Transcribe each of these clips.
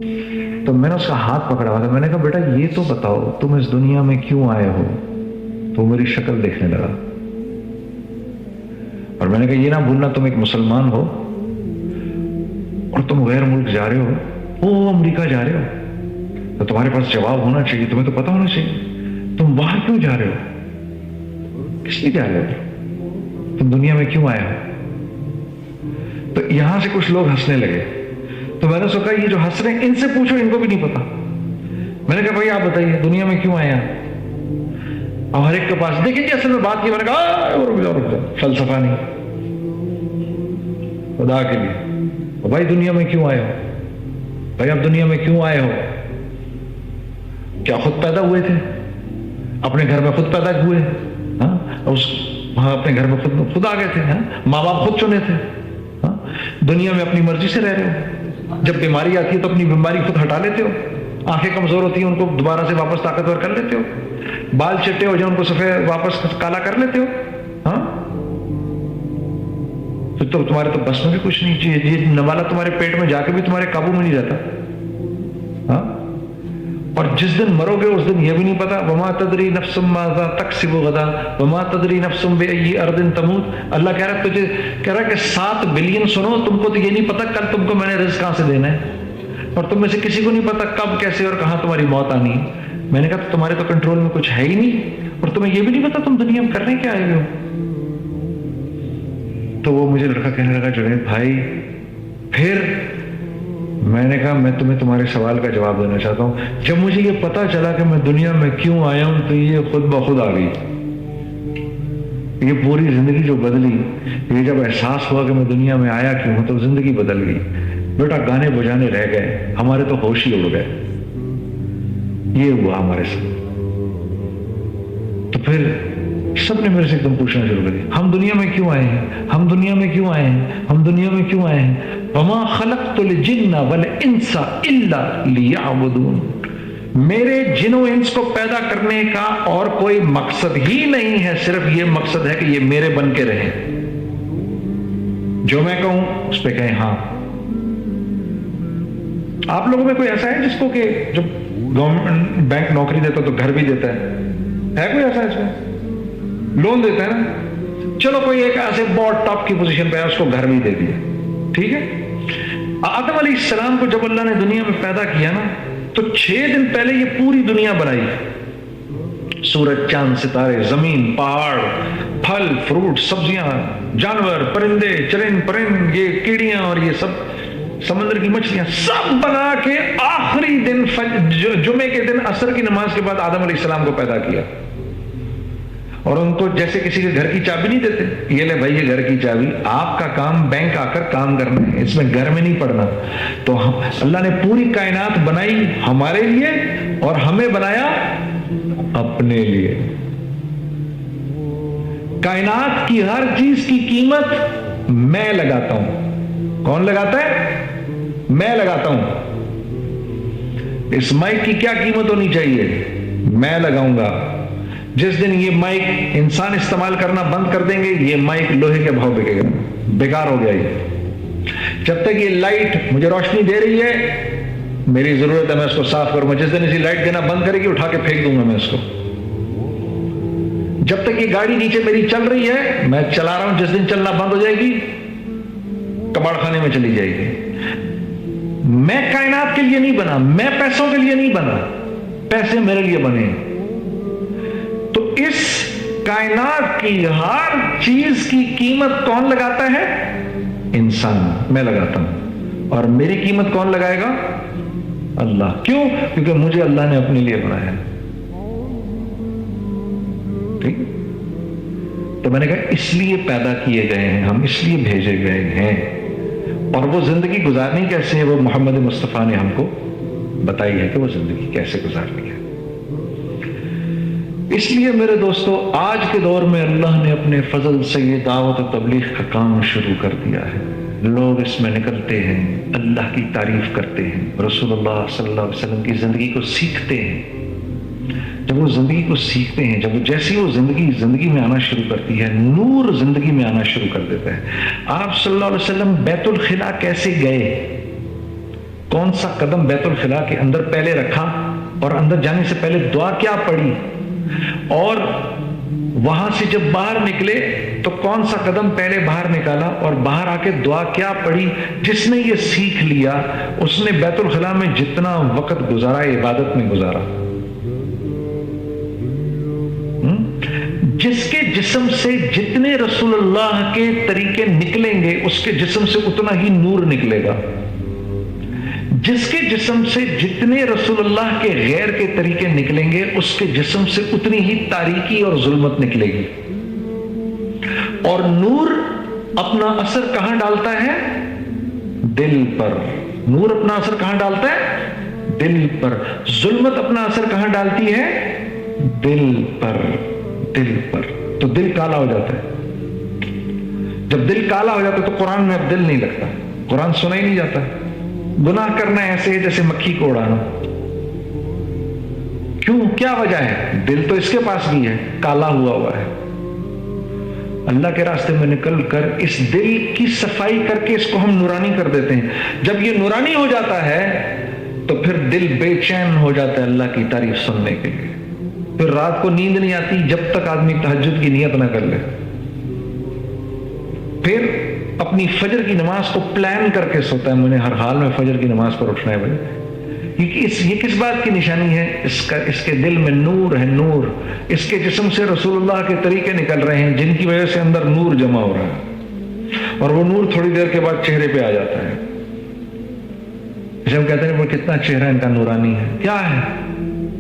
تو میں نے اس کا ہاتھ پکڑا ہوا تھا. میں نے کہا بیٹا یہ تو بتاؤ تم اس دنیا میں کیوں آئے ہو؟ تو میری شکل دیکھنے لگا اور میں نے کہا یہ نہ بھولنا تم ایک مسلمان ہو اور تم غیر ملک جا رہے ہو، وہ امریکہ جا رہے ہو، تو تمہارے پاس جواب ہونا چاہیے، تمہیں تو پتا ہونا چاہیے تم وہاں کیوں جا رہے ہو، کس لیے جا رہے ہو، تم دنیا میں کیوں آئے ہو. تو یہاں سے کچھ لوگ ہنسنے لگے. تو میں نے سوچا یہ جو ہنس رہے ہیں ان سے پوچھو، ان کو بھی نہیں پتا. میں نے کہا بھائی آپ بتائیے دنیا میں کیوں آئے ہیں؟ اور ہر ایک کے پاس دیکھیں جی اصل میں بات کی. میں نے کہا رک جاؤ، فلسفہ نہیں، خدا کے لیے بھائی دنیا میں کیوں آئے ہو؟ بھائی آپ دنیا میں کیوں آئے ہو؟ کیا خود پیدا ہوئے تھے؟ اپنے گھر میں خود پیدا ہوئے؟ ہاں وہاں اپنے گھر میں خود آ گئے تھے؟ ماں باپ خود چنے تھے؟ دنیا میں اپنی مرضی سے رہ رہے ہو. جب بیماری آتی ہے تو اپنی بیماری خود ہٹا لیتے ہو. آنکھیں کمزور ہوتی ہیں ان کو دوبارہ سے واپس طاقتور کر لیتے ہو. بال چٹے ہو جائیں ان کو سفید واپس کالا کر لیتے ہو. ہاں تو تمہارے تو بس میں بھی کچھ نہیں چاہیے. یہ نوالا تمہارے پیٹ میں جا کے بھی تمہارے قابو میں نہیں رہتا. ہاں اور جس دن مرو گے اس دن یہ بھی نہیں پتا. وما تدری نفس ماذا تکسب غدا وما تدری نفس بأي ارض تموت. اللہ کہہ رہا ہے تجھے کہہ رہا ہے کہ 7 بلین سنو، تم کو تو یہ نہیں پتا کل تم کو میں نے رزق کہاں سے دینا ہے، اور تم میں سے کسی کو نہیں پتا کب کیسے اور کہاں تمہاری موت آنی ہے. میں نے کہا تمہارے تو کنٹرول میں کچھ ہے ہی نہیں، اور تمہیں یہ بھی نہیں پتا تم دنیا میں کرنے کیا آئے ہو. تو وہ مجھے لڑکا کہنے لگا جنید بھائی پھر. میں نے کہا میں تمہیں تمہارے سوال کا جواب دینا چاہتا ہوں. جب مجھے یہ پتا چلا کہ میں دنیا میں کیوں آیا ہوں تو یہ خود بخود آ گئی. یہ پوری زندگی جو بدلی، یہ جب احساس ہوا کہ میں دنیا میں آیا کیوں ہوں تو زندگی بدل گئی. بیٹا گانے بجانے رہ گئے، ہمارے تو ہوش ہی اڑ گئے. یہ ہوا ہمارے ساتھ. تو پھر سب نے میرے سے ایک دم پوچھنا شروع کر دیا ہم دنیا میں کیوں آئے ہیں، ہم دنیا میں کیوں آئے ہیں، ہم دنیا میں کیوں آئے ہیں. وما خلقت الجن والانس الا لیعبدون. میرے جن و انس کو پیدا کرنے کا اور کوئی مقصد ہی نہیں ہے، صرف یہ مقصد ہے کہ یہ میرے بن کے رہیں. جو میں کہوں اس پہ کہیں ہاں. آپ لوگوں میں کوئی ایسا ہے جس کو کہ جو گورنمنٹ بینک نوکری دیتا تو گھر بھی دیتا ہے کوئی ایسا اس میں لون دیتا ہے نا؟ چلو کوئی ایک ایسے بہت ٹاپ کی پوزیشن پہ ہے اس کو گھر بھی دے دیا، ٹھیک ہے. آدم علیہ السلام کو جب اللہ نے دنیا میں پیدا کیا نا تو 6 دن پہلے یہ پوری دنیا بنائی. سورج، چاند، ستارے، زمین، پہاڑ، پھل فروٹ، سبزیاں، جانور، پرندے، چرند پرند، یہ کیڑیاں اور یہ سب سمندر کی مچھلیاں سب بنا کے آخری دن جمعے کے دن عصر کی نماز کے بعد آدم علیہ السلام کو پیدا کیا. اور ان کو جیسے کسی کے گھر کی چابی نہیں دیتے، یہ لے بھائی یہ گھر کی چابی، آپ کا کام بینک آ کر کام کرنا ہے، اس میں گھر میں نہیں پڑنا. تو اللہ نے پوری کائنات بنائی ہمارے لیے اور ہمیں بنایا اپنے لیے. کائنات کی ہر چیز کی قیمت میں لگاتا ہوں. کون لگاتا ہے؟ میں لگاتا ہوں. اس مائک کی کیا قیمت ہونی چاہیے؟ میں لگاؤں گا. جس دن یہ مائک انسان استعمال کرنا بند کر دیں گے یہ مائک لوہے کے بھاؤ بکے گا، بیکار ہو گیا. یہ جب تک یہ لائٹ مجھے روشنی دے رہی ہے میری ضرورت ہے میں اس کو صاف کروں گا. جس دن اسی لائٹ دینا بند کرے گی اٹھا کے پھینک دوں گا میں اس کو. جب تک یہ گاڑی نیچے میری چل رہی ہے میں چلا رہا ہوں، جس دن چلنا بند ہو جائے گی کباڑ خانے میں چلی جائے گی. میں کائنات کے لیے نہیں بنا، میں پیسوں کے لیے نہیں بنا، پیسے میرے لیے بنے. تو اس کائنات کی ہر چیز کی قیمت کون لگاتا ہے؟ انسان. میں لگاتا ہوں. اور میری قیمت کون لگائے گا؟ اللہ. کیوں؟ کیونکہ مجھے اللہ نے اپنے لیے بنایا. ٹھیک. تو میں نے کہا اس لیے پیدا کیے گئے ہیں ہم، اس لیے بھیجے گئے ہیں. اور وہ زندگی گزارنی کیسے ہے وہ محمد مصطفیٰ نے ہم کو بتائی ہے کہ وہ زندگی کیسے گزارنی ہے. اس لیے میرے دوستو آج کے دور میں اللہ نے اپنے فضل سے یہ دعوت و تبلیغ کا کام شروع کر دیا ہے. لوگ اس میں نکلتے ہیں، اللہ کی تعریف کرتے ہیں، رسول اللہ صلی اللہ علیہ وسلم کی زندگی کو سیکھتے ہیں. جب وہ زندگی کو سیکھتے ہیں، جب وہ جیسی وہ زندگی میں آنا شروع کرتی ہے، نور زندگی میں آنا شروع کر دیتا ہے. آپ صلی اللہ علیہ وسلم بیت الخلا کیسے گئے؟ کون سا قدم بیت الخلا کے اندر پہلے رکھا اور اندر جانے سے پہلے دعا کیا پڑھی، اور وہاں سے جب باہر نکلے تو کون سا قدم پہلے باہر نکالا اور باہر آ کے دعا کیا پڑھی. جس نے یہ سیکھ لیا اس نے بیت الخلا میں جتنا وقت گزارا عبادت میں گزارا. جس کے جسم سے جتنے رسول اللہ کے طریقے نکلیں گے اس کے جسم سے اتنا ہی نور نکلے گا. جس کے جسم سے جتنے رسول اللہ کے غیر کے طریقے نکلیں گے اس کے جسم سے اتنی ہی تاریکی اور ظلمت نکلے گی. اور نور اپنا اثر کہاں ڈالتا ہے؟ دل پر. نور اپنا اثر کہاں ڈالتا ہے؟ دل پر. ظلمت اپنا اثر کہاں ڈالتی ہے؟ دل پر. دل پر. تو دل کالا ہو جاتا ہے. جب دل کالا ہو جاتا ہے تو قرآن میں اب دل نہیں لگتا، قرآن سنا ہی نہیں جاتا. گناہ کرنا ایسے ہے جیسے مکھی کو اڑانا. کیوں؟ کیا وجہ ہے؟ دل تو اس کے پاس بھی ہے، کالا ہوا ہے. اللہ کے راستے میں نکل کر اس دل کی صفائی کر کے اس کو ہم نورانی کر دیتے ہیں. جب یہ نورانی ہو جاتا ہے تو پھر دل بے چین ہو جاتا ہے اللہ کی تعریف سننے کے لیے. پھر رات کو نیند نہیں آتی جب تک آدمی تہجد کی نیت نہ کر لے. پھر اپنی فجر کی نماز کو پلان کر کے سوتا ہے، میں نے ہر حال میں فجر کی نماز پر اٹھنا ہے بھائی. یہ کس بات کی نشانی ہے؟ اس کے دل میں نور ہے. نور اس کے جسم سے رسول اللہ کے طریقے نکل رہے ہیں جن کی وجہ سے اندر نور جمع ہو رہا ہے، اور وہ نور تھوڑی دیر کے بعد چہرے پہ آ جاتا ہے. جیسے ہم کہتے ہیں وہ کتنا چہرہ ان کا نورانی ہے. کیا ہے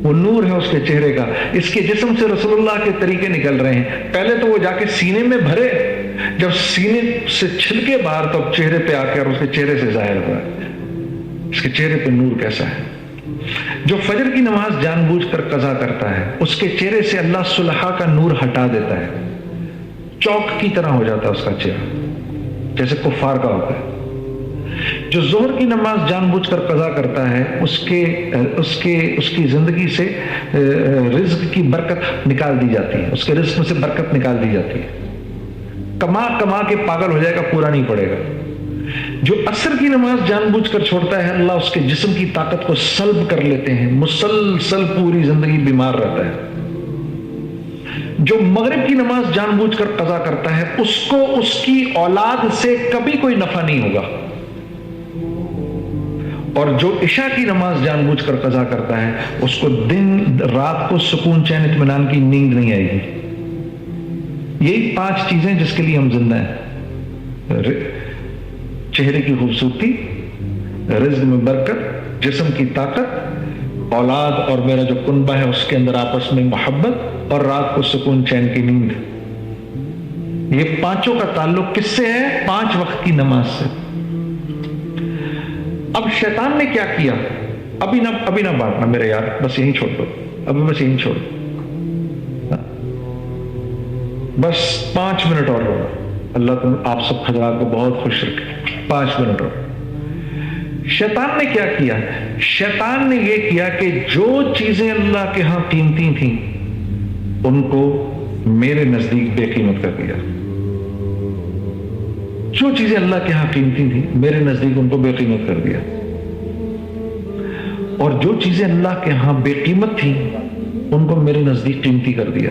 وہ؟ نور ہے اس کے چہرے کا. اس کے جسم سے رسول اللہ کے طریقے نکل رہے ہیں. پہلے تو وہ جا کے سینے میں بھرے، جب سینے سے چھل کے باہر تو چہرے پہ آ کر اس کے چہرے سے ظاہر ہوا ہے. اس کے چہرے پہ نور کیسا ہے؟ جو فجر کی نماز جان بوجھ کر قضا کرتا ہے اس کے چہرے سے اللہ صلحہ کا نور ہٹا دیتا ہے. چوک کی طرح ہو جاتا ہے اس کا چہرہ جیسے کفار کا ہوتا ہے. جو ظہر کی نماز جان بوجھ کر قضا کرتا ہے اس کی زندگی سے رزق کی برکت نکال دی جاتی ہے، اس کے رزق میں سے برکت نکال دی جاتی ہے. کما کے پاگل ہو جائے گا، پورا نہیں پڑے گا. جو عصر کی نماز جان بوجھ کر چھوڑتا ہے اللہ اس کے جسم کی طاقت کو سلب کر لیتے ہیں، مسلسل پوری زندگی بیمار رہتا ہے. جو مغرب کی نماز جان بوجھ کر قضا کرتا ہے اس کو اس کی اولاد سے کبھی کوئی نفع نہیں ہوگا. اور جو عشاء کی نماز جان بوجھ کر قضا کرتا ہے اس کو دن رات کو سکون چین اطمینان کی نیند نہیں آئے گی. یہی 5 چیزیں جس کے لیے ہم زندہ ہیں: چہرے کی خوبصورتی، رزق میں برکت، جسم کی طاقت، اولاد اور میرا جو کنبہ ہے اس کے اندر آپس میں محبت، اور رات کو سکون چین کی نیند. یہ 5 کا تعلق کس سے ہے؟ 5 وقت کی نماز سے. اب شیطان نے کیا کیا؟ ابھی نہ بانٹنا میرے یار، بس یہیں چھوڑ دو، ابھی بس یہیں چھوڑ دو، بس 5 منٹ اور ہوگا. اللہ تم آپ سب حضرات کو بہت خوش رکھے. 5 منٹ اور. شیطان نے کیا کیا؟ شیطان نے یہ کیا کہ جو چیزیں اللہ کے ہاں قیمتی تھیں ان کو میرے نزدیک بے قیمت کر دیا. جو چیزیں اللہ کے ہاں قیمتی تھیں میرے نزدیک ان کو بے قیمت کر دیا، اور جو چیزیں اللہ کے ہاں بے قیمت تھیں ان کو میرے نزدیک قیمتی کر دیا.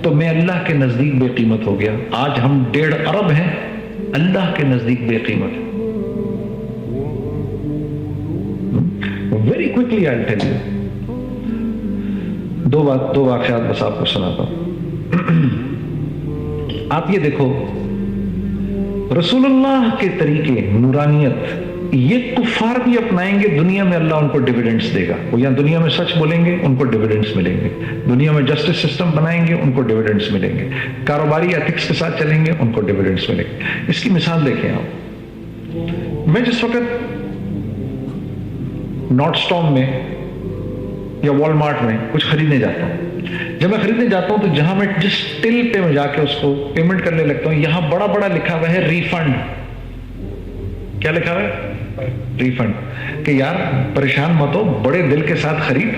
تو میں اللہ کے نزدیک بے قیمت ہو گیا. آج ہم 1.5 ارب ہیں، اللہ کے نزدیک بے قیمت. Very quickly I tell you. 2 واقعات بس آپ کو سناتا ہوں. آپ یہ دیکھو، رسول اللہ کے طریقے نورانیت یہ کفار بھی اپنائیں گے، دنیا میں اللہ ان کو ڈیویڈنڈز دے گا. وہ یہاں دنیا میں سچ بولیں گے ان کو ڈیویڈنڈز ملیں گے، دنیا میں جسٹس سسٹم بنائیں گے ان کو ڈیویڈنڈز ملیں گے، کاروباری ایتھکس کے ساتھ چلیں گے ان کو ڈیویڈنڈز ملیں گے. اس کی مثال دیکھیں آپ. میں جس وقت نارتھ اسٹارم میں یا والمارٹ میں کچھ خریدنے جاتا ہوں، جب میں خریدنے جاتا ہوں تو جہاں میں جس ٹل پہ میں جا کے اس کو پیمنٹ کرنے لگتا ہوں یہاں بڑا بڑا لکھا ہوا ہے ریفنڈ. کیا لکھا ہوا ہے؟ ریفنڈ. کہ یار پریشان مت ہو، بڑے دل کے ساتھ خرید،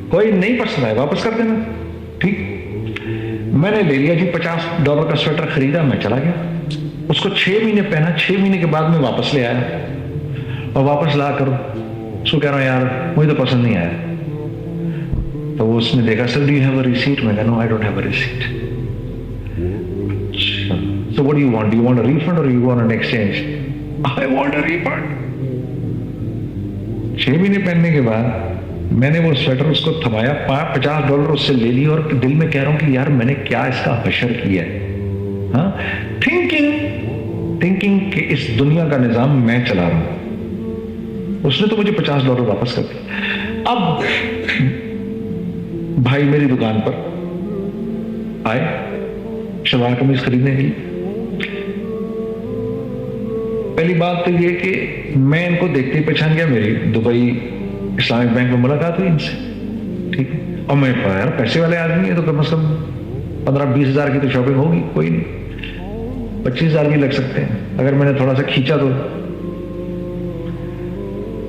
کوئی نہیں پسند آئے واپس کر دینا. ٹھیک. میں نے لے لیا جی، $50 کا سویٹر خریدا، میں چلا گیا. اس کو 6 مہینے پہنا، 6 مہینے کے بعد میں واپس لے آیا. اور واپس لا کر اس کو کہہ رہا ہوں یار مجھے تو پسند نہیں آیا. تو وہ اس نے دیکھا sir do you have a receipt. میں کہا no I don't have a receipt. So what do you want? Do you want a refund or you want an exchange? I want a refund. 6 مہینے پہننے کے بعد میں نے وہ sweater اس کو تھمایا, $50 اس سے لے لی, اور دل میں کہہ رہا ہوں کہ یار میں نے کیا اس کا حشر کیا ہے. ہاں, تھنکنگ کہ اس دنیا کا نظام میں چلا رہا ہوں. اس نے تو مجھے $50 واپس کر دیا. اب بھائی میری دکان پر آئے شلوار قمیض خریدنے کے لیے. پہلی بات تو یہ کہ میں ان کو دیکھتے ہی پہچان گیا. میری دبئی اسلامک بینک میں ملاقات ہوئی ان سے, ٹھیک ہے, اور میں یار پیسے والے آدمی ہیں تو کم از کم 15-20 ہزار کی تو شاپنگ ہوگی, کوئی نہیں 25 ہزار بھی لگ سکتے ہیں اگر میں نے تھوڑا سا کھینچا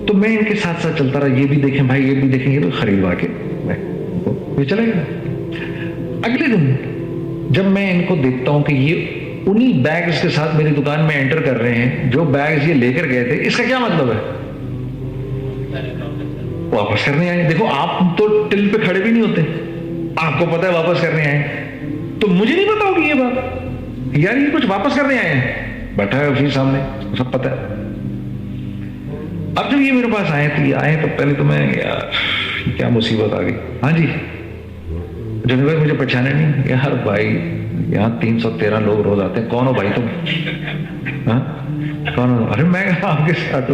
تو میں ان کے ساتھ ساتھ چلتا رہا. یہ بھی دیکھیں بھائی, یہ بھی دیکھیں, یہ تو خریدوا کے میں چلے گا. اگلے دن جب میں ان کو دیکھتا ہوں کہ یہ انہی بیگز کے ساتھ میری دکان میں انٹر کر رہے ہیں جو بیگز یہ لے کر گئے تھے, اس کا کیا مطلب ہے؟ واپس کرنے آئے. دیکھو آپ تو ٹل پہ کھڑے بھی نہیں ہوتے, آپ کو پتا ہے واپس کرنے آئے, تو مجھے نہیں پتا ہوگی یہ بات یار یہ کچھ واپس کرنے آئے ہیں. بیٹھا ہے آفس سامنے, سب پتا ہے. اب جب یہ میرے پاس آئے تو پہلے تو میں یار کیا مصیبت آ گئی. ہاں جی جنوب بھائی مجھے پہچانے نہیں. یار بھائی یہاں 313 لوگ روز آتے ہیں, کون ہو بھائی تم؟ ہاں کون ہو؟ ارے میں آپ کے ساتھ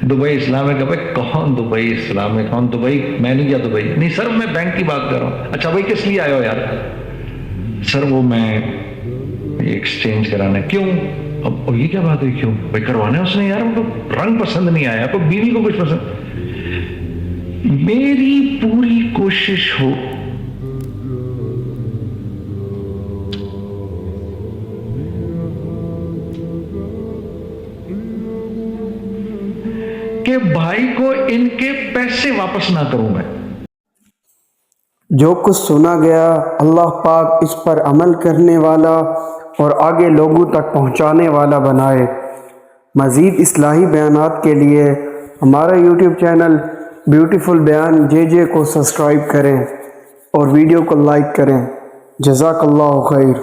دبئی اسلامک. بھائی کون دبئی اسلامک, کون دبئی؟ میں نہیں گیا دبئی. نہیں سر میں بینک کی بات کر رہا ہوں. اچھا بھائی کس لیے آئے ہو یار؟ سر وہ میں ایکسچینج کرانا. کیوں؟ اب یہ کیا بات ہے کیوں بھائی کروانا ہے اس نے؟ یار ان کو رنگ پسند نہیں آیا, کو بیوی کو کچھ پسند. میری پوری کوشش ہو کہ بھائی کو ان کے پیسے واپس نہ کروں میں. جو کچھ سنا گیا اللہ پاک اس پر عمل کرنے والا اور آگے لوگوں تک پہنچانے والا بنائے. مزید اصلاحی بیانات کے لیے ہمارا یوٹیوب چینل بیوٹیفل بیان JJ کو سبسکرائب کریں اور ویڈیو کو لائک کریں. جزاک اللہ خیر.